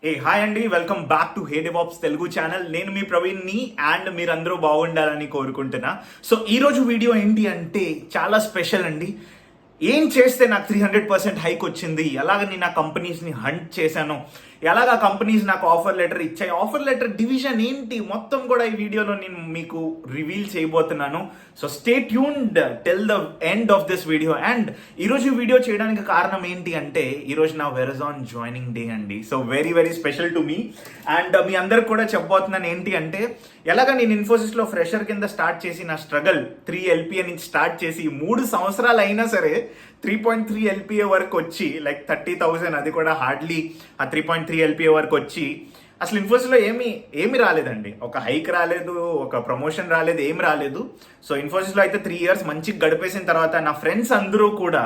Hi అండి, welcome back to hey DevOps Telugu channel. నేను మీ ప్రవీణ్ని and మీరందరూ బాగుండాలని కోరుకుంటున్నా. సో ఈరోజు వీడియో ఏంటి అంటే చాలా స్పెషల్ అండి. ఏం చేస్తే నాకు 300% హైక్ వచ్చింది, ఎలాగ నేను ఆ కంపెనీస్ని హంట్ చేశాను, ఎలాగ ఆ కంపెనీస్ నాకు ఆఫర్ లెటర్ ఇచ్చాయి, ఆఫర్ లెటర్ డివిజన్ ఏంటి, మొత్తం కూడా ఈ వీడియోలో నేను మీకు రివీల్ చేయబోతున్నాను. So stay tuned till the end of this video. And ఈరోజు ఈ వీడియో చేయడానికి కారణం ఏంటి అంటే ఈరోజు నా వెరజాన్ జాయినింగ్ డే అండి. So very very special to me. And మీ అందరికి కూడా చెప్పబోతున్నాను ఏంటి అంటే ఎలాగ నేను ఇన్ఫోసిస్లో ఫ్రెషర్ కింద స్టార్ట్ చేసి నా స్ట్రగల్ 3 LPA నుంచి స్టార్ట్ చేసి 3 సంవత్సరాలు అయినా సరే 3.3 LPA వరకు వచ్చి లైక్ 30,000, అది కూడా హార్డ్లీ ఆ 3.3 LPA వరకు వచ్చి అసలు ఇన్ఫోసిస్లో ఏమి రాలేదండి. ఒక హైక్ రాలేదు, ఒక ప్రమోషన్ రాలేదు, ఏమి రాలేదు. సో ఇన్ఫోసిస్లో అయితే 3 years మంచిగా గడిపేసిన తర్వాత నా ఫ్రెండ్స్ అందరూ కూడా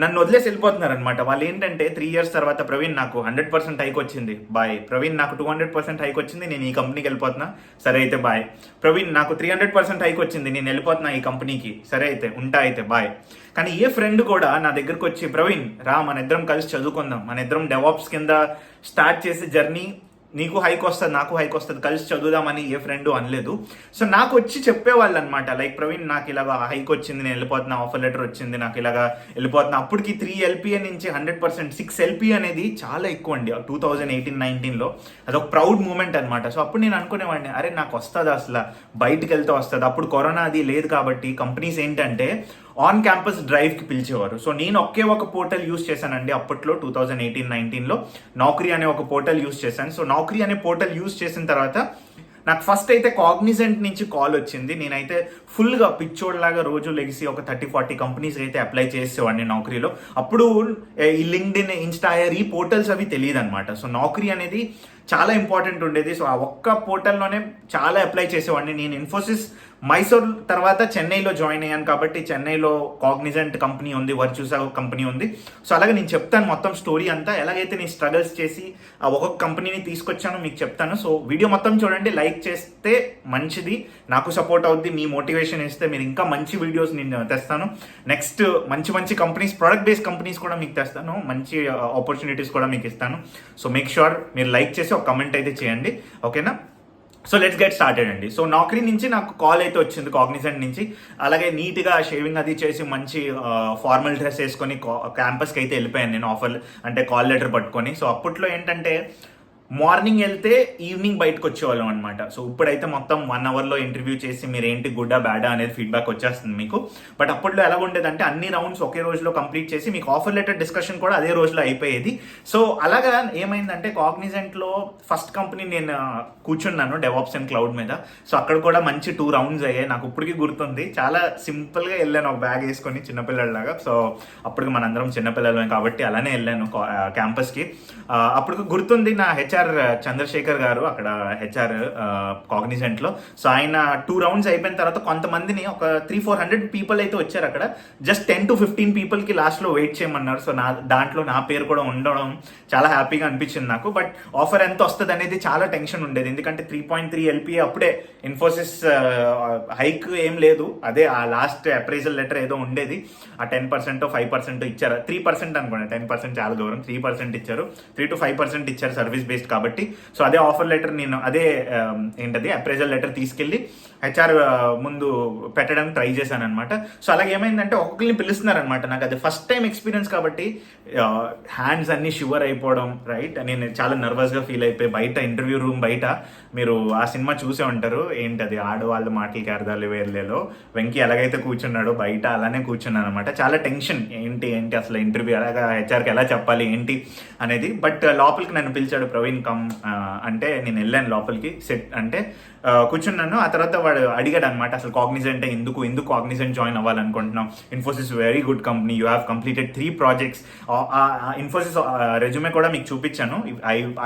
నన్ను వదిలేసి వెళ్ళిపోతున్నారు అనమాట. వాళ్ళు ఏంటంటే 3 years తర్వాత ప్రవీణ్ నాకు 100% హైక్ వచ్చింది, బాయ్. ప్రవీణ్ నాకు 200% హైక్ వచ్చింది, నేను ఈ కంపెనీకి వెళ్ళిపోతున్నా, సరే అయితే బాయ్. ప్రవీణ్ నాకు 300% హైక్ వచ్చింది, నేను వెళ్ళిపోతున్నా ఈ కంపెనీకి, సరే అయితే ఉంటా అయితే బాయ్. కానీ ఏ ఫ్రెండ్ కూడా నా దగ్గరకు వచ్చి ప్రవీణ్ రా మన ఇద్దరం కలిసి చదువుకుందాం, మన ఇద్దరం డెవాప్స్ కింద స్టార్ట్ చేసే జర్నీ, నీకు హైక్ వస్తుంది నాకు హైక్ వస్తుంది, కలిసి చదువుదామని ఏ ఫ్రెండ్ అనలేదు. సో నాకు వచ్చి చెప్పేవాళ్ళు అనమాట, లైక్ ప్రవీణ్ నాకు ఇలాగా హైక్ వచ్చింది, నేను వెళ్ళిపోతున్నా, ఆఫర్ లెటర్ వచ్చింది, నాకు ఇలాగా వెళ్ళిపోతున్నా. అప్పటికి 3 LPA నుంచి 100% 6 LPA అనేది చాలా ఎక్కువ అండి 2018-19లో. అదొక ప్రౌడ్ మూమెంట్ అనమాట. సో అప్పుడు నేను అనుకునేవాడిని, అరే నాకు వస్తుంది, అసలు బయటకు వెళ్తే వస్తుంది. అప్పుడు కరోనా అది లేదు కాబట్టి కంపెనీస్ ఏంటంటే ఆన్ క్యాంపస్ డ్రైవ్కి పిలిచేవారు. సో నేను ఒక పోర్టల్ యూస్ చేశానండి అప్పట్లో 2018-19లో. నౌకరీ అనే ఒక పోర్టల్ యూస్ చేశాను. సో నౌకరీ అనే పోర్టల్ యూస్ చేసిన తర్వాత నాకు ఫస్ట్ అయితే కాగ్నిజెంట్ నుంచి కాల్ వచ్చింది. నేనైతే ఫుల్గా పిచ్చోడ్లాగా రోజు లెగిసి ఒక 30-40 కంపెనీస్ అయితే అప్లై చేసేవాడిని నౌకరీలో. అప్పుడు ఈ లింక్డ్ఇన్, ఇన్స్టాయర్, ఈ పోర్టల్స్ అవి తెలియదు అనమాట. సో నౌకరీ అనేది చాలా ఇంపార్టెంట్ ఉండేది. సో ఆ ఒక్క పోర్టల్లోనే చాలా అప్లై చేసేవాడిని. నేను ఇన్ఫోసిస్ మైసూర్ తర్వాత చెన్నైలో జాయిన్ అయ్యాను కాబట్టి చెన్నైలో కాగ్నిజెంట్ కంపెనీ ఉంది, వర్చుసా కంపెనీ ఉంది. సో అలాగే నేను చెప్తాను మొత్తం స్టోరీ అంతా, ఎలాగైతే నేను స్ట్రగల్స్ చేసి ఆ ఒక్కొక్క కంపెనీని తీసుకొచ్చానో మీకు చెప్తాను. సో వీడియో మొత్తం చూడండి, లైక్ చేస్తే మంచిది, నాకు సపోర్ట్ అవుద్ది. మీ మోటివేషన్ ఇస్తే మీరు ఇంకా మంచి వీడియోస్ నేను తెస్తాను. నెక్స్ట్ మంచి కంపెనీస్, ప్రొడక్ట్ బేస్డ్ కంపెనీస్ కూడా మీకు తెస్తాను, మంచి ఆపర్చునిటీస్ కూడా మీకు ఇస్తాను. సో మేక్ షూర్ మీరు లైక్ చేసి ఒక కమెంట్ అయితే చేయండి, ఓకేనా? సో లెట్స్ గెట్ స్టార్టెడ్ అండి. సో నౌకరీ నుంచి నాకు కాల్ అయితే వచ్చింది కాగ్నిజెంట్ నుంచి. అలాగే నీట్గా షేవింగ్ అది చేసి మంచి ఫార్మల్ డ్రెస్ వేసుకొని క్యాంపస్కి అయితే వెళ్ళిపోయాను నేను, ఆఫర్ అంటే కాల్ లెటర్ పట్టుకొని. సో అప్పట్లో ఏంటంటే మార్నింగ్ వెళ్తే ఈవినింగ్ బయటకు వచ్చేవాళ్ళం అనమాట. సో ఇప్పుడైతే మొత్తం 1 hourలో ఇంటర్వ్యూ చేసి మీరు ఏంటి గుడ్డా బ్యాడా అనేది ఫీడ్బ్యాక్ వచ్చేస్తుంది మీకు. బట్ అప్పట్లో ఎలా ఉండేదంటే అన్ని రౌండ్స్ ఒకే రోజులో కంప్లీట్ చేసి మీకు ఆఫర్ లెటర్ డిస్కషన్ కూడా అదే రోజులో అయిపోయేది. సో అలాగా ఏమైందంటే కాగ్నిజెంట్లో ఫస్ట్ కంపెనీ నేను కూర్చున్నాను డెవాప్స్ అండ్ క్లౌడ్ మీద. సో అక్కడ కూడా మంచి 2 rounds అయ్యాయి. నాకు ఇప్పటికీ గుర్తుంది, చాలా సింపుల్గా వెళ్ళాను ఒక బ్యాగ్ వేసుకొని చిన్నపిల్లలాగా. సో అప్పటికి మనందరం చిన్నపిల్లలమే కాబట్టి అలానే వెళ్ళాను క్యాంపస్కి. అప్పటికి గుర్తుంది, నా హెచ్ఆర్ చంద్రశేఖర్ గారు అక్కడ హెచ్ఆర్ కాగ్నిజెంట్లో. సో ఆయన 2 rounds అయిపోయిన తర్వాత కొంతమందిని ఒక 300-400 people అయితే వచ్చారు అక్కడ. జస్ట్ 10-15 peopleకి లాస్ట్లో వెయిట్ చేయమన్నారు. సో దాంట్లో నా పేరు కూడా ఉండడం చాలా హ్యాపీగా అనిపించింది నాకు. బట్ ఆఫర్ ఎంత వస్తుంది అనేది చాలా టెన్షన్ ఉండేది, ఎందుకంటే 3.3 LPA అప్పుడే. ఇన్ఫోసిస్ హైక్ ఏం లేదు, అదే ఆ లాస్ట్ అప్రైజల్ లెటర్ ఏదో ఉండేది, ఆ 10% 5% ఇచ్చారు, 3% అనుకోండి, 10% చాలా దూరం, 3% ఇచ్చారు, 3-5% ఇచ్చారు సర్వీస్ బేస్డ్ కాబట్టి. సో అదే ఆఫర్ లెటర్ నేను అదే ఏంటది అప్రైజల్ లెటర్ తీసుకెళ్ళి హెచ్ఆర్ ముందు పెట్టడానికి ట్రై చేశాను అనమాట. సో అలాగే ఏమైందంటే ఒక్కొక్కరిని పిలుస్తున్నారనమాట. నాకు అది ఫస్ట్ టైం ఎక్స్పీరియన్స్ కాబట్టి హ్యాండ్స్ అన్ని షివర్ అయిపోవడం, రైట్. నేను చాలా నర్వస్గా ఫీల్ అయిపోయి బయట ఇంటర్వ్యూ రూమ్ బయట, మీరు ఆ సినిమా చూసే ఉంటారు ఏంటది ఆడవాళ్ళ మాటలకి అర్థాలు వేర్లేలో, వెంకీ ఎలాగైతే కూర్చున్నాడో బయట అలానే కూర్చున్నాను అనమాట. చాలా టెన్షన్, ఏంటి అసలు ఇంటర్వ్యూ అలాగా హెచ్ఆర్కి ఎలా చెప్పాలి ఏంటి అనేది. బట్ లోపలికి నన్ను పిలిచాడు, ప్రవీణ్ కమ్ అంటే నేను వెళ్ళాను లోపలికి. సెట్ అంటే కూర్చున్నాను. ఆ తర్వాత వాడు అడిగాడు అనమాట, అసలు కాగ్నిజెంట్ ఎందుకు కాగ్నిజెంట్ జాయిన్ అవ్వాలనుకుంటున్నాం, Infosys very good company, you have completed 3 projects. Infosys resume కూడా మీకు చూపించాను,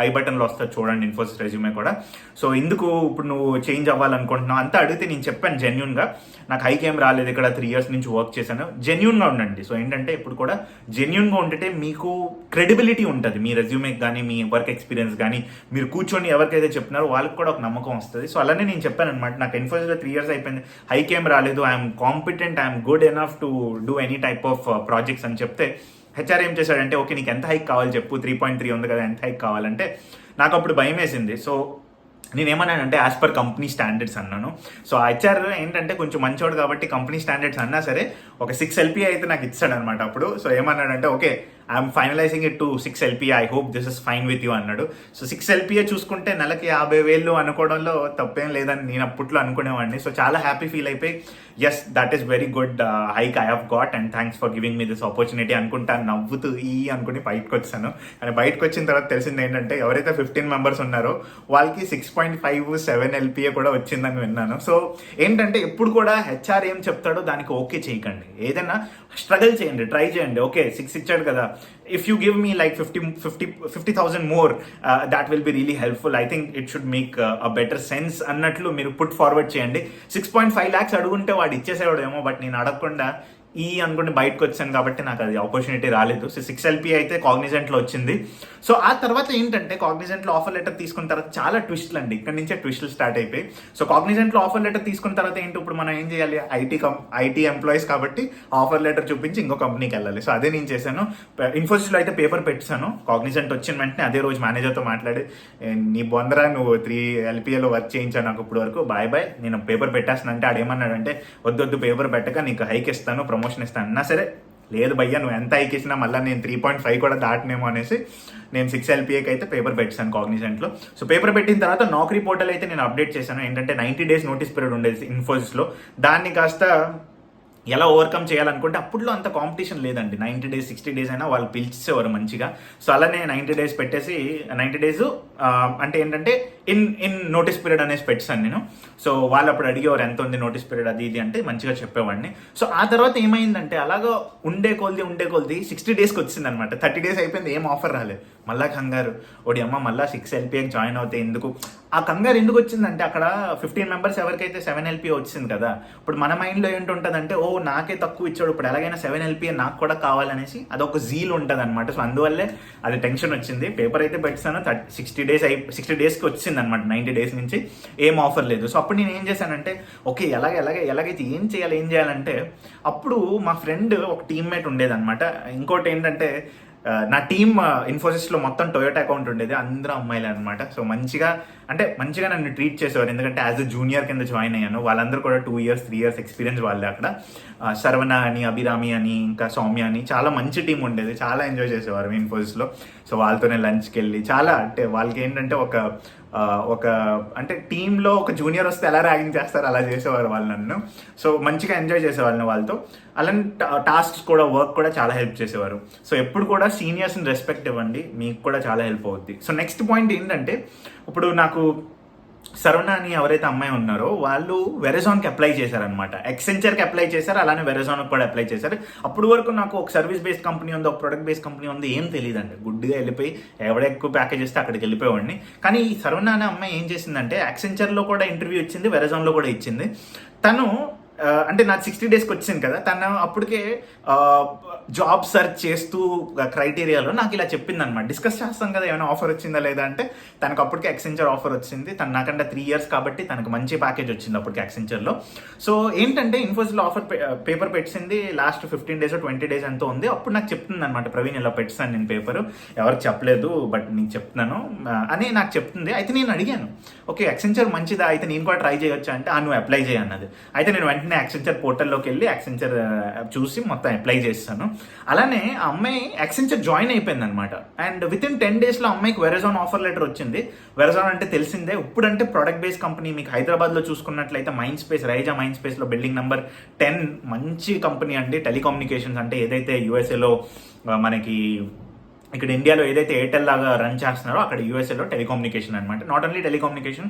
ఐ బటన్లో వస్తుంది చూడండి ఇన్ఫోసిస్ రెజ్యూమే కూడా. సో ఎందుకు ఇప్పుడు నువ్వు చేంజ్ అవ్వాలనుకుంటున్నావు అంతా అడిగితే నేను చెప్పాను జెన్యూన్గా, నాకు హైక్ ఏం రాలేదు, ఇక్కడ 3 years నుంచి వర్క్ చేశాను. జెన్యూన్గా ఉండండి. సో ఏంటంటే ఇప్పుడు కూడా జెన్యూన్గా ఉంటే మీకు క్రెడిబిలిటీ ఉంటుంది, మీ రెజ్యూమేకి కానీ మీ వర్క్ ఎక్స్పీరియన్స్ కానీ. మీరు కూర్చొని ఎవరికైతే చెప్తున్నారో వాళ్ళకి కూడా ఒక నమ్మకం వస్తుంది. సో అలానే నేను చెప్పాను అనమాట, నాకు ఇన్ఫోసిస్లో 3 years అయిపోయింది, హైక్ ఏం రాలేదు, I'm competent, I'm good enough to do any type of projects అని చెప్తే హెచ్ఆర్ ఏం చేశాడంటే, ఓకే నీకు ఎంత హైక్ కావాలి చెప్పు, 3.3 ఉంది కదా, ఎంత హైక్ కావాలంటే నాకు అప్పుడు భయం వేసింది. సో నేనేమన్నానంటే యాజ్ పర్ కంపెనీ స్టాండర్డ్స్ అన్నాను. సో ఆ హెచ్ఆర్ ఏంటంటే కొంచెం మంచోడు కాబట్టి కంపెనీ స్టాండర్డ్స్ అన్నా సరే ఒక 6 LPA అయితే నాకు ఇచ్చాడనమాట అప్పుడు. సో ఏమన్నాడంటే, okay I'm finalising it to 6 LPA, I hope this is fine with you అన్నాడు. సో 6 LPA చూసుకుంటే నెలకి 50,000 అనుకోవడంలో తప్పేం లేదని నేను అప్పట్లో అనుకునేవాడిని. సో చాలా హ్యాపీ ఫీల్ అయిపోయి, yes that is very good hike I have got and thanks for giving me this opportunity అనుకుంటా నవ్వుతూ అనుకుని బయటకు వచ్చాను. కానీ బయటకు వచ్చిన తర్వాత తెలిసింది ఏంటంటే, ఎవరైతే 15 మెంబర్స్ ఉన్నారో వాళ్ళకి 6.5, 7 LPA కూడా వచ్చిందని విన్నాను. సో ఏంటంటే ఎప్పుడు కూడా హెచ్ఆర్ ఏం చెప్తాడో దానికి ఓకే చేయకండి, ఏదైనా స్ట్రగుల్ చేయండి, ట్రై చేయండి. ఓకే 6 ఇచ్చాడు కదా, if you give me like 50,000 more that will be really helpful, I think it should make a better sense అన్నట్లు మీరు పుట్ ఫార్వర్డ్ చేయండి. 6.5 lakhs అడుగుంటే వాడు ఇచ్చేసేవాడేమో, బట్ నేను అడగకుండా అనుకుంటే బయటకు వచ్చాను కాబట్టి నాకు అది ఆపర్చునిటీ రాలేదు. సో 6 LPA అయితే కాగ్నిజెంట్లో వచ్చింది. సో ఆ తర్వాత ఏంటంటే కాగ్నిజెంట్లో ఆఫర్ లెటర్ తీసుకున్న తర్వాత చాలా ట్విస్ట్లు అండి, ఇక్కడ నుంచే ట్విస్ట్లు స్టార్ట్ అయిపోయి. సో కాగ్నిజెంట్లో ఆఫర్ లెటర్ తీసుకున్న తర్వాత ఏంటి, ఇప్పుడు మనం ఏం చేయాలి, ఐటీ ఎంప్లాయీస్ కాబట్టి ఆఫర్ లెటర్ చూపించి ఇంకో కంపెనీకి వెళ్ళాలి. సో అదే నేను చేశాను. ఇన్ఫోసిస్లో అయితే పేపర్ పెట్టాను. కాగ్నిజెంట్ వచ్చిన వెంటనే అదే రోజు మేనేజర్తో మాట్లాడి, నీ బొందరా నువ్వు 3 LPAలో వర్క్ చేయించాను నాకు ఇప్పుడు వరకు, బాయ్ నేను పేపర్ పెట్టేస్తాను అంటే ఆడేమన్నాడంటే, వద్దు పేపర్ పెట్టక నీకు హైక్ ఇస్తాను, ప్రమోషన్ ఇస్తాను అన్నా సరే, లేదు భయ్యా నువ్వు ఎంత హైక్ ఇచ్చినా మళ్ళీ నేను 3.5 కూడా దాటనేమో అనేసి నేను 6 LPAకి అయితే పేపర్ పెట్టాను కాగ్నిజెంట్లో. సో పేపర్ పెట్టిన తర్వాత నౌకరీ పోర్టల్ అయితే నేను అప్డేట్ చేశాను. ఏంటంటే 90 days నోటీస్ పీరియడ్ ఉండేది ఇన్ఫోసిస్లో, దాన్ని కాస్త ఎలా ఓవర్కమ్ చేయాలనుకుంటే అప్పట్లో అంత కాంపిటీషన్ లేదండి. 90 days 60 days అయినా వాళ్ళు పిలిచేవారు మంచిగా. సో అలానే 90 days పెట్టేసి 90 days అంటే ఏంటంటే ఇన్ నోటీస్ పీరియడ్ అనేసి పెట్టాను నేను. సో వాళ్ళు అప్పుడు అడిగేవారు ఎంత ఉంది నోటీస్ పీరియడ్ అది ఇది అంటే మంచిగా చెప్పేవాడిని. సో ఆ తర్వాత ఏమైందంటే అలాగా ఉండే కొలది 60 daysకి వచ్చింది అనమాట. 30 days అయిపోయింది, ఏం ఆఫర్ రాలేదు. మళ్ళా కంగారు, ఓడి అమ్మ మళ్ళీ 6 LPAకి జాయిన్ అవుతే ఎందుకు, ఆ కంగారు ఎందుకు వచ్చిందంటే అక్కడ 15 members ఎవరికైతే 7 LPA వచ్చింది కదా, ఇప్పుడు మన మైండ్లో ఏంటుంటుందంటే, ఓ నాకే తక్కువ ఇచ్చాడు ఇప్పుడు ఎలాగైనా 7 LPA నాకు కూడా కావాలనేసి అదొక జీల్ ఉంటుంది అనమాట. సో అందువల్లే అది టెన్షన్ వచ్చింది. పేపర్ అయితే పెట్టాను, 60 daysకి వచ్చింది అనమాట. 90 days నుంచి ఏం ఆఫర్ లేదు. సో అప్పుడు నేను ఏం చేశానంటే, ఓకే ఎలాగైతే ఏం చేయాలంటే, అప్పుడు మా ఫ్రెండ్ ఒక టీమ్మేట్ ఉండేదన్నమాట. ఇంకోటి ఏంటంటే నా టీమ్ ఇన్ఫోసిస్లో మొత్తం టొయోటా అకౌంట్ ఉండేది, అందరూ అమ్మాయిలే అనమాట. సో మంచిగా నన్ను ట్రీట్ చేసేవారు, ఎందుకంటే యాజ్ అ జూనియర్ కింద జాయిన్ అయ్యాను. వాళ్ళందరూ కూడా 2 years 3 years ఎక్స్పీరియన్స్ వాళ్ళే అక్కడ. శరవణ అని, అభిరామి అని, ఇంకా సౌమ్య అని, చాలా మంచి టీం ఉండేది, చాలా ఎంజాయ్ చేసేవారు ఇన్ఫోసిస్లో. సో వాళ్ళతోనే లంచ్కి వెళ్ళి చాలా అంటే వాళ్ళకి ఏంటంటే ఒక అంటే టీంలో ఒక జూనియర్ వస్తే ఎలా ర్యాగింగ్ చేస్తారు అలా చేసేవారు వాళ్ళు నన్ను. సో మంచిగా ఎంజాయ్ చేసేవాళ్ళని వాళ్ళతో. అలానే టాస్క్స్ కూడా, వర్క్ కూడా చాలా హెల్ప్ చేసేవారు. సో ఎప్పుడు కూడా సీనియర్స్ని రెస్పెక్ట్ ఇవ్వండి, మీకు కూడా చాలా హెల్ప్ అవుద్ది. సో నెక్స్ట్ పాయింట్ ఏంటంటే, ఇప్పుడు నాకు సరవణ అని ఎవరైతే అమ్మాయి ఉన్నారో వాళ్ళు వెరజాన్కి అప్లై చేశారనమాట. ఎక్సెంచర్కి అప్లై చేశారు, అలానే వెరజాన్కి కూడా అప్లై చేశారు. అప్పుడు వరకు నాకు ఒక సర్వీస్ బేస్డ్ కంపెనీ ఉంది, ఒక ప్రొడక్ట్ బేస్డ్ కంపెనీ ఉంది, ఏం తెలియదండి. గుడ్డిగా వెళ్ళిపోయి ఎవడ ఎక్కువ ప్యాకేజ్ ఇస్తే అక్కడికి వెళ్ళిపోయేవాడిని. కానీ ఈ సరవణ అనే అమ్మాయి ఏం చేసిందంటే, యాక్సెంచర్లో కూడా ఇంటర్వ్యూ ఇచ్చింది, వెరజాన్లో కూడా ఇచ్చింది. తను అంటే నాకు 60 daysకి వచ్చింది కదా, తను అప్పటికే జాబ్ సెర్చ్ చేస్తూ క్రైటీరియాలో నాకు ఇలా చెప్పింది అనమాట. డిస్కస్ చేస్తాం కదా ఏమైనా ఆఫర్ వచ్చిందా లేదా అంటే, తనకు అప్పటికే యాక్సెంచర్ ఆఫర్ వచ్చింది. తను నాకంటే 3 years కాబట్టి తనకు మంచి ప్యాకేజ్ వచ్చింది అప్పటికి యాక్సెంచర్లో. సో ఏంటంటే ఇన్ఫోసిస్లో ఆఫర్ పేపర్ పెట్టింది లాస్ట్ 15 days 20 days ఎంతో ఉంది. అప్పుడు నాకు చెప్తుంది అనమాట, ప్రవీణ్ ఇలా పెట్టాను నేను పేపర్, ఎవరికి చెప్పలేదు బట్ నీకు చెప్తున్నాను అని నాకు చెప్తుంది. అయితే నేను అడిగాను, ఓకే యాక్సెంచర్ మంచిదా, అయితే నేను కూడా ట్రై చేయొచ్చా అంటే, నువ్వు అప్లై చేయన్నది. అయితే నేను వెంటనే యాక్సెంచర్ పోర్టల్లోకి వెళ్ళి యాక్సెంచర్ చూసి మొత్తం అప్లై చేస్తాను. అలానే ఆ అమ్మాయి యాక్సెంచర్ జాయిన్ అయిపోయింది అనమాట. అండ్ విత్ ఇన్ 10 daysలో అమ్మాయికి వెరజాన్ ఆఫర్ లెటర్ వచ్చింది. వెరజాన్ అంటే తెలిసిందే, ఇప్పుడంటే ప్రొడక్ట్ బేస్డ్ కంపెనీ. మీకు హైదరాబాద్లో చూసుకున్నట్లయితే రైజా మైండ్ స్పేస్లో బిల్డింగ్ నెంబర్ 10 మంచి కంపెనీ అండి. టెలికమ్యూనికేషన్స్ అంటే ఏదైతే యూఎస్ఏలో మనకి ఇక్కడ ఇండియాలో ఏదైతే ఎయిర్టెల్ లాగా రన్ చేస్తున్నారో అక్కడ యూఎస్ఏలో టెలికమ్యూనికేషన్ అనమాట. Not only telecommunication,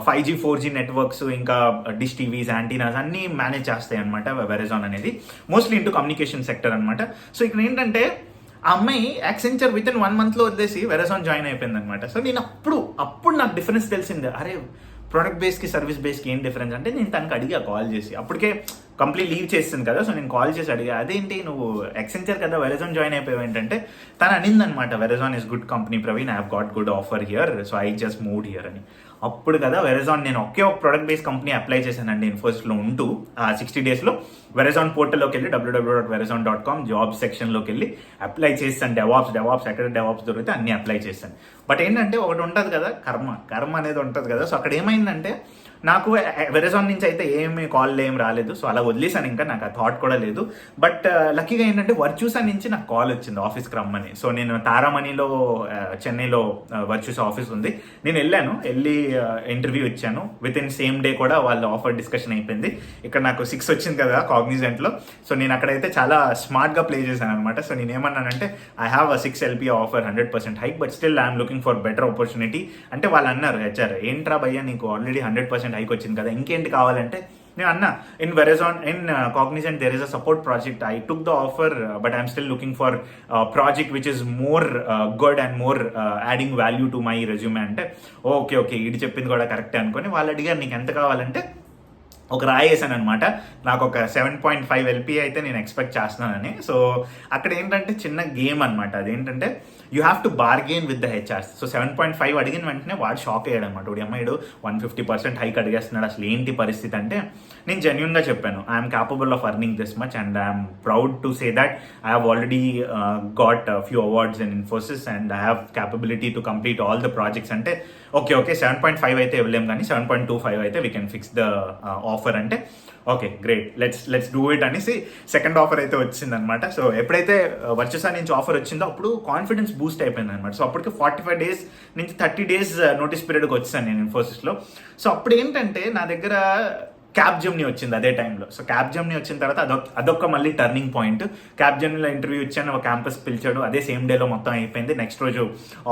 5G 4G networks, ఇంకా డిష్ టీవీస్, యాంటీనాస్ అన్నీ మేనేజ్ చేస్తాయి అనమాట వెరజాన్ అనేది. మోస్ట్లీ ఇంటూ కమ్యూనికేషన్ సెక్టర్ అనమాట. సో ఇక్కడ ఏంటంటే ఆ అమ్మాయి యాక్సెంచర్ విత్ ఇన్ 1 monthలో వదిలేసి వెరజాన్ జాయిన్ అయిపోయింది అనమాట. సో నేను అప్పుడు నాకు డిఫరెన్స్ తెలిసింది, అరే ప్రొడక్ట్ బేస్కి సర్వీస్ బేస్కి ఏం డిఫరెన్స్ అంటే, నేను తనకు అడిగా కాల్ చేసి. అప్పటికే కంప్లీట్ లీవ్ చేస్తుంది కదా. సో నేను కాల్ చేసి అడిగా, అదేంటి నువ్వు ఎక్సెంచర్ కదా వెరజాన్ జాయిన్ అయిపోయావు ఏంటంటే, తను అనిందనమాట, Verizon is good company Praveen, I have got good offer here, so I just moved here అని. అప్పుడు కదా వెరజాన్, నేను ఒకే ఒక ప్రొడక్ట్ బేస్డ్ కంపెనీ అప్లై చేశానండి ఇన్ఫోసిస్లో ఉంటూ. 60 డేస్లో వెరజాన్ పోర్టల్లోకి వెళ్ళి www.verizon.com జాబ్ సెక్షన్లోకి వెళ్ళి అప్లై చేస్తాను. డెవాప్స్ ఎక్కడ డెవాప్స్ దొరికితే అన్ని అప్లై చేశాను. బట్ ఏంటంటే ఒకటి ఉంటుంది కదా, కర్మ అనేది ఉంటుంది కదా. సో అక్కడ ఏమైందంటే, నాకు వెరజాన్ నుంచి అయితే ఏమి కాల్ ఏం రాలేదు. సో అలా వదిలేసాను, ఇంకా నాకు ఆ థాట్ కూడా లేదు. బట్ లక్కీగా ఏంటంటే వర్చ్యూసా నుంచి నాకు కాల్ వచ్చింది ఆఫీస్కి రమ్మని. సో నేను తారామణిలో, చెన్నైలో వర్చ్యూసా ఆఫీస్ ఉంది. నేను వెళ్ళి ఇంటర్వ్యూ ఇచ్చాను. విత్ ఇన్ సేమ్ డే కూడా వాళ్ళ ఆఫర్ డిస్కషన్ అయిపోయింది. ఇక్కడ నాకు 6 వచ్చింది కదా కాగ్నిజెంట్లో. సో నేను అక్కడైతే చాలా స్మార్ట్గా ప్లే చేశాను అనమాట. సో నేను ఏమన్నానంటే, I have a 6 LPA offer, 100% hike, but still I'm looking for better opportunity అంటే. వాళ్ళు అన్నారు, హెచ్ఆర్, ఏంట్రా భయ్యా నీకు ఆల్రెడీ 100% హైక్ వచ్చింది కదా, ఇంకేంటి కావాలంటే. నేను అన్నా, in Verizon, in Cognizant there is a support project, I took the offer but I'm still looking for project which is more good and more adding value to my resume అంటే. Okay ఇది చెప్పింది కూడా కరెక్టే అనుకొని వాళ్ళు అడిగారు, నీకు ఎంత కావాలంటే ఒక రాయి వేసాను అనమాట. నాకు ఒక 7.5 LPA అయితే నేను ఎక్స్పెక్ట్ చేస్తున్నానని. సో అక్కడ ఏంటంటే చిన్న గేమ్ అనమాట. అదేంటంటే, you have to bargain with the HRs. So 7.5 అడిగిన వెంటనే వాడు షాక్ అయ్యాడు అనమాట. వాడు అమ్మాయిడు 150% హైక్ అడిగేస్తున్నాడు, అసలు ఏంటి పరిస్థితి అంటే. నేను జెన్యున్గా చెప్పాను, I'm capable of earning this much and I'm proud to say that I have already got few awards in Infosys and I have capability to complete all the projects అంటే. ఓకే 7.5 అయితే ఇవ్వలేం, కానీ 7.25 అయితే we can fix the offer అంటే. Okay great, let's do it అనేసి second offer అయితే వచ్చింది అనమాట. సో ఎప్పుడైతే వర్చసా నుంచి ఆఫర్ వచ్చిందో అప్పుడు కాన్ఫిడెన్స్ బూస్ట్ అయిపోయింది అనమాట. సో అప్పటికి 45 డేస్ నుంచి 30 డేస్ నోటీస్ పీరియడ్కి వచ్చాను నేను ఇన్ఫోసిస్లో. సో అప్పుడు ఏంటంటే నా దగ్గర క్యాప్జెమినీ వచ్చింది అదే టైంలో. సో క్యాప్జెమినీ వచ్చిన తర్వాత అదొక మళ్ళీ టర్నింగ్ పాయింట్. క్యాప్జెమినీలో ఇంటర్వ్యూ ఇచ్చాను, ఒక క్యాంపస్ పిలిచాడు, అదే సేమ్ డేలో మొత్తం అయిపోయింది. నెక్స్ట్ రోజు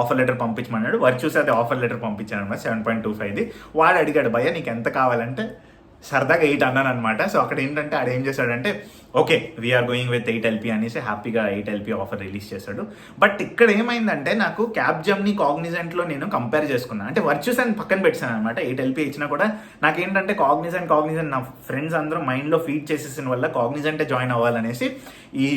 ఆఫర్ లెటర్ పంపించమన్నాడు. వర్చ్యూస్ అదే ఆఫర్ లెటర్ పంపించాను అనమాట, 7.25ది. వాడు అడిగాడు, భయ్య నీకు ఎంత కావాలంటే సరదాగా 8 అన్నాను అనమాట. సో అక్కడ ఏంటంటే ఆడు ఏం చేశాడంటే, okay we're going with 8 LPA అనేసి హ్యాపీగా 8 LPA ఆఫర్ రిలీజ్ చేశాడు. బట్ ఇక్కడ ఏమైందంటే, నాకు క్యాప్జెమినీ కాగ్నిజెంట్లో నేను కంపేర్ చేసుకున్నాను. అంటే వర్చ్యూస్ అని పక్కన పెట్టాను అనమాట. 8 LPA ఇచ్చినా కూడా నాకేంటంటే కాగ్నిజెంట్ నా ఫ్రెండ్స్ అందరూ మైండ్లో ఫీడ్ చేసేసిన వల్ల కాగ్నిజెంటే జాయిన్ అవ్వాలనేసి ఈ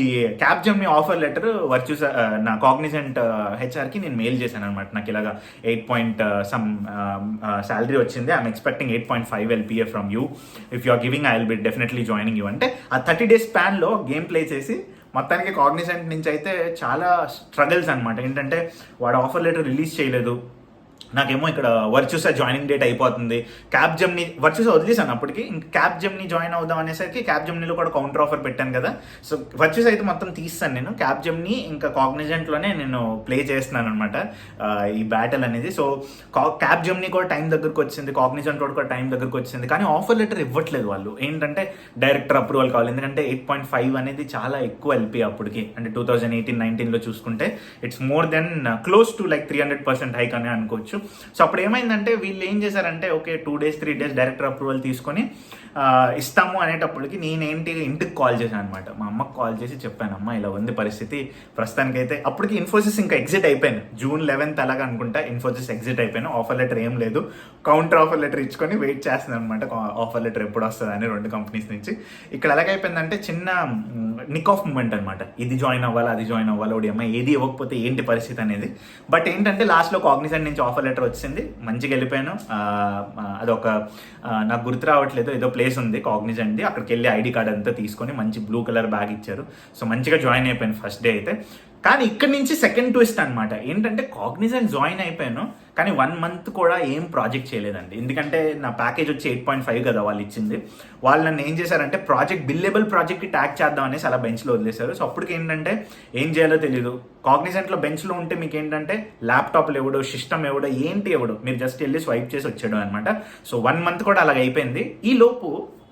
క్యాప్జెమినీ ఆఫర్ లెటర్ వర్చ్యూస్ నా కాగ్నిజెంట్ హెచ్ఆర్కి నేను మెయిల్ చేశాను అనమాట. నాకు ఇలాగా 8 some శాలరీ వచ్చింది, I'm expecting 8.5 LPA from you, if you are giving I will be definitely joining you అంటే. ఆ 30 days స్పాన్లో గేమ్ ప్లే చేసి మొత్తానికి కాగ్నిజెంట్ నుంచి అయితే చాలా స్ట్రగల్స్ అనమాట. ఏంటంటే వాడు ఆఫర్ లెటర్ రిలీజ్ చేయలేదు, నాకేమో ఇక్కడ వర్చ్యూసా జాయినింగ్ డేట్ అయిపోతుంది. క్యాప్జెమినీ వర్చ్యూసా వదిలేసాను అప్పటికి, ఇంకా క్యాప్జెమినీ జాయిన్ అవుదాం అనేసరికి క్యాప్జెమినీలో కూడా కౌంటర్ ఆఫర్ పెట్టాను కదా. సో వర్చ్యూస్ అయితే మొత్తం తీస్తాను నేను, క్యాప్జెమినీ ఇంకా కాగ్నిజెంట్లోనే నేను ప్లే చేస్తున్నాను అనమాట ఈ బ్యాటిల్ అనేది. సో క్యాప్జెమినీ కూడా టైం దగ్గరకు వచ్చింది, కాగ్నిజెంట్ కూడా టైం దగ్గరకు వచ్చింది, కానీ ఆఫర్ లెటర్ ఇవ్వట్లేదు వాళ్ళు. ఏంటంటే డైరెక్టర్ అప్రూవల్ కావాలి, ఎందుకంటే 8.5 అనేది చాలా ఎక్కువ LPA అప్పటికి. అంటే 2018-19లో చూసుకుంటే it's more than close to like 300% hike అని అనుకోవచ్చు. సో అప్పుడు ఏమైందంటే వీళ్ళు ఏం చేశారంటే, okay 2 days 3 days director approval తీసుకొని ఇస్తాము అనేటప్పటికి నేనేంటి ఇంటికి కాల్ చేశాను అనమాట. మా అమ్మకి కాల్ చేసి చెప్పాను, అమ్మ ఇలా ఉంది పరిస్థితి ప్రస్తుతానికైతే. అప్పటికి ఇన్ఫోసిస్ ఇంకా ఎగ్జిట్ అయిపోయాను, June 11th అలాగా అనుకుంటా ఇన్ఫోసిస్ ఎగ్జిట్ అయిపోయాను. ఆఫర్ లెటర్ ఏం లేదు, కౌంటర్ ఆఫర్ లెటర్ ఇచ్చుకొని వెయిట్ చేస్తున్నాను అనమాట, ఆఫర్ లెటర్ ఎప్పుడు వస్తుంది అని 2 companies నుంచి. ఇక్కడ ఎలాగైపోయిందంటే చిన్న నిక్ ఆఫ్ మూమెంట్ అనమాట, ఇది జాయిన్ అవ్వాలి అది జాయిన్ అవ్వాలి, ఒకటి అమ్మాయి ఏది ఇవ్వకపోతే ఏంటి పరిస్థితి అనేది. బట్ ఏంటంటే లాస్ట్లో కాగ్నిజెంట్ నుంచి ఆఫర్ లెటర్ వచ్చింది, మంచిగా వెళ్ళిపోయాను. అదొక నాకు గుర్తు రావట్లేదు, ఏదో ప్లేస్ ఉంది కాగ్నిజెంట్ది, అక్కడికి వెళ్ళి ID కార్డ్ అంతా తీసుకొని మంచి బ్లూ కలర్ బ్యాగ్ ఇచ్చారు. సో మంచిగా జాయిన్ అయిపోయాను ఫస్ట్ డే అయితే. కానీ ఇక్కడ నుంచి సెకండ్ ట్విస్ట్ అనమాట. ఏంటంటే కాగ్నిజెంట్ జాయిన్ అయిపోయాను, కానీ 1 month కూడా ఏం ప్రాజెక్ట్ చేయలేదండి. ఎందుకంటే నా ప్యాకేజ్ వచ్చి 8.5 కదా వాళ్ళు ఇచ్చింది. వాళ్ళు నన్ను ఏం చేశారంటే బిల్లేబుల్ ప్రాజెక్ట్కి ట్యాగ్ చేద్దాం అనేసి అలా బెంచ్లో వదిలేశారు. సో అప్పటికి ఏంటంటే ఏం చేయాలో తెలియదు. కాగ్నిజెంట్లో బెంచ్లో ఉంటే మీకు ఏంటంటే ల్యాప్టాప్లు ఎవడో, సిస్టమ్ ఎవడో, ఏంటి ఎవడో, మీరు జస్ట్ వెళ్ళి స్వైప్ చేసి వచ్చాడు అనమాట. సో 1 month కూడా అలాగ అయిపోయింది. ఈ లోపు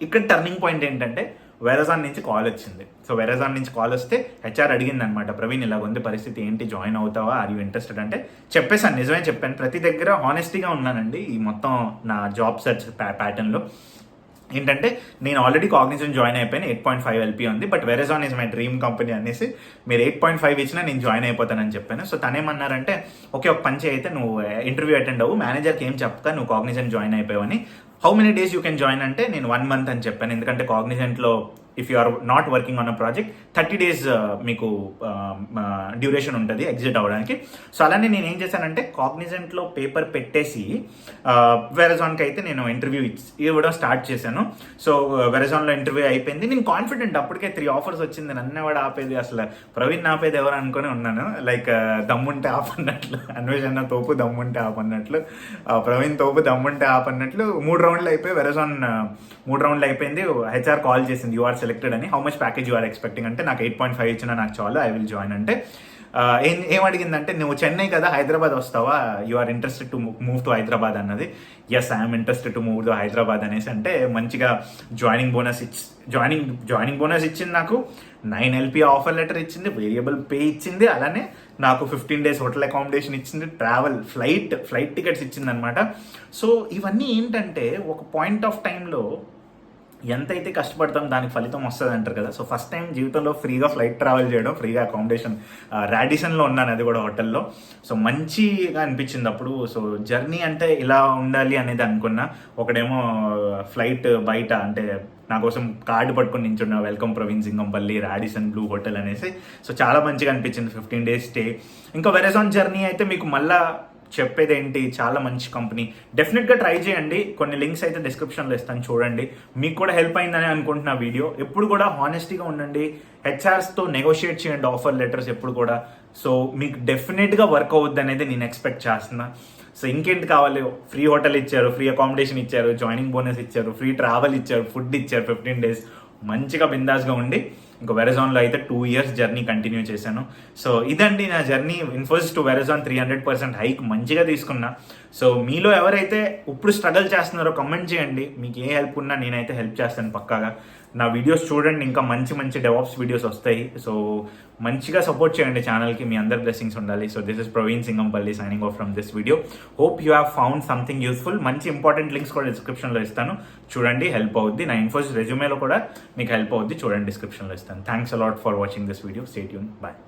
ఇక్కడ టర్నింగ్ పాయింట్ ఏంటంటే వెరజాన్ నుంచి కాల్ వచ్చింది. సో వెరజాన్ నుంచి కాల్ వస్తే హెచ్ఆర్ అడిగింది అనమాట, ప్రవీణ్ ఇలాగ ఉంది పరిస్థితి, ఏంటి జాయిన్ అవుతావా, ఆర్ యూ ఇంట్రెస్టెడ్ అంటే. చెప్పేసాను, నిజమే చెప్పాను, ప్రతి దగ్గర హానెస్టీగా ఉన్నానండి ఈ మొత్తం నా జాబ్ సెర్చ్ ప్యాటర్న్లో. ఏంటంటే నేను ఆల్రెడీ కాగ్నిజెంట్ జాయిన్ అయిపోయాను, 8.5 LPA ఉంది, but Verizon is my dream company అనేసి మీరు 8.5 ఇచ్చినా నేను జాయిన్ అయిపోతానని చెప్పాను. సో తనేమన్నారంటే, ఓకే ఒక పని అయితే నువ్వు ఇంటర్వ్యూ అటెండ్ అవ్వు, మేనేజర్కి ఏం చెప్తా నువ్వు కాగ్నిజెంట్ జాయిన్ అయిపోయావని. How many days you can join అంటే నేను 1 month అని చెప్పాను, ఎందుకంటే కాగ్నిజెంట్లో if you are not working on a project 30 days మీకు డ్యూరేషన్ ఉంటుంది ఎగ్జిట్ అవ్వడానికి. సో అలానే నేను ఏం చేశానంటే కాగ్నిజెంట్లో పేపర్ పెట్టేసి వెరజాన్కి అయితే నేను ఇంటర్వ్యూ ఇవ్వడం స్టార్ట్ చేశాను. సో వెరజాన్లో ఇంటర్వ్యూ అయిపోయింది. నేను కాన్ఫిడెంట్, అప్పటికే 3 offers వచ్చింది, నన్ను ఎవడు ఆపేది, అసలు ప్రవీణ్ ఆపేది ఎవరు అనుకుని ఉన్నాను. లైక్ దమ్ముంటే ఆపన్నట్లు, అన్వేషణ తోపు దమ్ముంటే ఆపన్నట్లు, ప్రవీణ్ తోపు దమ్ముంటే ఆపన్నట్లు 3 rounds అయిపోయి వెరజాన్ 3 rounds అయిపోయింది. హెచ్ఆర్ కాల్ చేసింది, యూ ఆర్ సెలెక్టెడ్ అని, how much package you are expecting అంటే నాకు 8.5 ఇచ్చినా నాకు చాలు, ఐ విల్ జాయిన్ అంటే ఏం అడిగిందంటే నువ్వు చెన్నై కదా హైదరాబాద్ వస్తావా, you are interested to move to Hyderabad అన్నది. Yes I'm interested to move to Hyderabad అనేసి అంటే మంచిగా జాయినింగ్ బోనస్ ఇచ్చింది, నాకు 9 LP ఆఫర్ లెటర్ ఇచ్చింది, వేరియబుల్ పే ఇచ్చింది, అలానే నాకు 15 days హోటల్ అకామిడేషన్ ఇచ్చింది, ట్రావెల్ ఫ్లైట్ టికెట్స్ ఇచ్చింది అనమాట. సో ఇవన్నీ ఏంటంటే ఒక పాయింట్ ఆఫ్ టైంలో ఎంతైతే కష్టపడతాం దానికి ఫలితం వస్తుంది అంటారు కదా. సో ఫస్ట్ టైం జీవితంలో ఫ్రీగా ఫ్లైట్ ట్రావెల్ చేయడం, ఫ్రీగా అకామిడేషన్, రాడిసన్లో ఉన్నాను అది కూడా హోటల్లో. సో మంచిగా అనిపించింది అప్పుడు. సో జర్నీ అంటే ఇలా ఉండాలి అనేది అనుకున్నా. ఒకడేమో ఫ్లైట్ బయట అంటే నా కోసం కార్డు పట్టుకొని నించున్నా, welcome Praveen Singampalli Radisson Blu hotel అనేసి. సో చాలా మంచిగా అనిపించింది 15 days స్టే. ఇంకా వెరజాన్ జర్నీ అయితే మీకు మళ్ళా చెప్పేది ఏంటి, చాలా మంచి కంపెనీ, డెఫినెట్గా ట్రై చేయండి. కొన్ని లింక్స్ అయితే డిస్క్రిప్షన్లో ఇస్తాను, చూడండి. మీకు కూడా హెల్ప్ అయిందని అనుకుంటున్నా వీడియో. ఎప్పుడు కూడా హానెస్టీగా ఉండండి, హెచ్ఆర్స్తో నెగోషియేట్ చేయండి ఆఫర్ లెటర్స్ ఎప్పుడు కూడా. సో మీకు డెఫినెట్గా వర్క్ అవుద్ది అనేది నేను ఎక్స్పెక్ట్ చేస్తున్నా. సో ఇంకేంటి కావాలి, ఫ్రీ హోటల్ ఇచ్చారు, ఫ్రీ అకామిడేషన్ ఇచ్చారు, జాయినింగ్ బోనస్ ఇచ్చారు, ఫ్రీ ట్రావెల్ ఇచ్చారు, ఫుడ్ ఇచ్చారు, 15 days మంచిగా బిందాస్గా ఉండి ఇంకా వెరజాన్లో అయితే 2 years జర్నీ కంటిన్యూ చేశాను. సో ఇదండి నా జర్నీ, ఇన్ఫోసిస్ టు వెరజాన్ 300% హైక్ మంచిగా తీసుకున్నా. సో మీలో ఎవరైతే ఇప్పుడు స్ట్రగల్ చేస్తున్నారో కమెంట్ చేయండి, మీకు ఏ హెల్ప్ ఉన్నా నేనైతే హెల్ప్ చేస్తాను పక్కాగా. నా వీడియోస్ చూడండి, ఇంకా మంచి డెవాప్స్ వీడియోస్ వస్తాయి. సో మంచిగా సపోర్ట్ చేయండి ఛానల్కి, మీ అందరి బ్లెస్సింగ్స్ ఉండాలి. So this is Praveen Singampalli signing off from this video. Hope you have found something useful. మంచి ఇంపార్టెంట్ లింక్స్ కూడా డిస్క్రిప్షన్లో ఇస్తాను, చూడండి, హెల్ప్ అవుద్ది. నా ఇన్ఫోసిస్ రెజ్యూమేలో కూడా మీకు హెల్ప్ అవుద్ది, చూడండి, డిస్క్రిప్షన్లో ఇస్తాను. Thanks a lot for watching this video. Stay tune, bye.